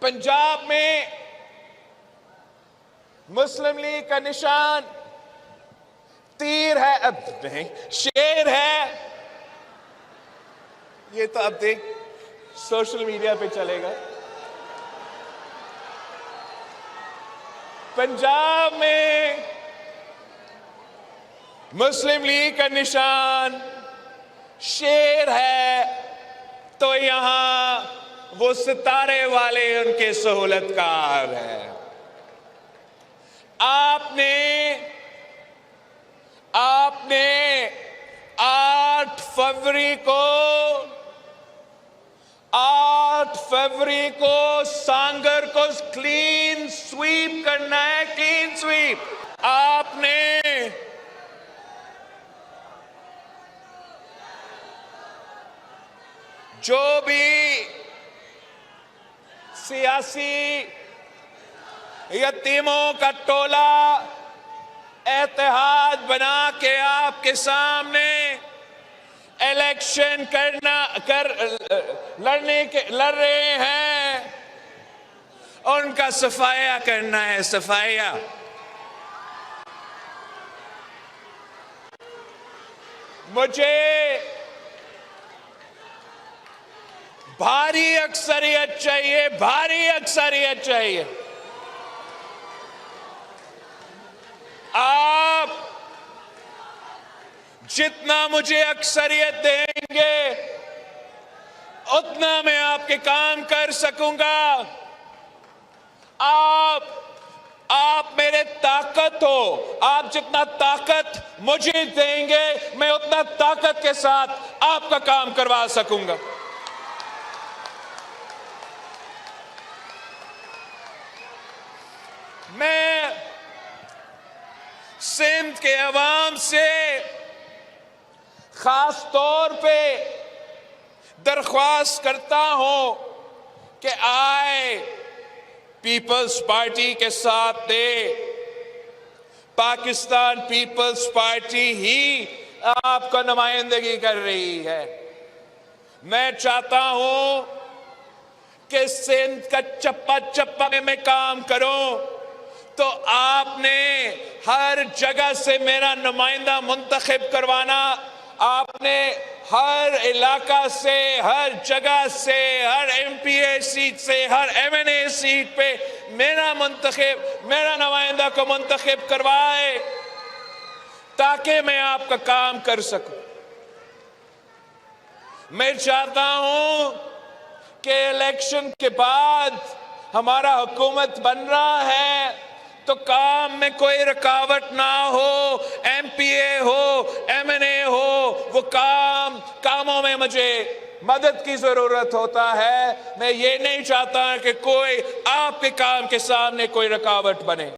पंजाब में मुस्लिम लीग का निशान तीर है, अब नहीं शेर है। ये तो अब देख सोशल मीडिया पे चलेगा। पंजाब में मुस्लिम लीग का निशान शेर है, तो यहां वो सितारे वाले उनके सहूलतकार हैं। आपने 8 फरवरी को सांगर को क्लीन स्वीप करना है, क्लीन स्वीप। आपने जो भी सियासी यतीमों का टोला इत्तेहाद बना के आपके सामने इलेक्शन लड़ रहे हैं, उनका सफाया करना है, सफाया। मुझे भारी अक्सरियत चाहिए, भारी अक्सरियत चाहिए। आप जितना मुझे अक्सरियत देंगे उतना मैं आपके काम कर सकूंगा। आप मेरे ताकत हो, आप जितना ताकत मुझे देंगे मैं उतना ताकत के साथ आपका काम करवा सकूंगा। मैं सिंध के अवाम से खास तौर पे दरख्वास्त करता हूं कि आए पीपल्स पार्टी के साथ दे। पाकिस्तान पीपल्स पार्टी ही आपका नुमाइंदगी कर रही है। मैं चाहता हूं कि सिंध का चप्पा चप्पा में मैं काम करूं, तो आपने हर जगह से मेरा नुमाइंदा मुंतखब करवाना। आपने हर इलाका से, हर जगह से, हर एमपीए सीट से, हर एमएनए सीट पे मेरा नुमाइंदा को मुंतखब करवाए, ताकि मैं आपका काम कर सकूं। मैं चाहता हूं कि इलेक्शन के बाद हमारा हुकूमत बन रहा है तो काम में कोई रुकावट ना हो, एमपीए हो, एमएनए हो, वो कामों में मुझे मदद की जरूरत होता है। मैं ये नहीं चाहता कि कोई आपके काम के सामने कोई रुकावट बने।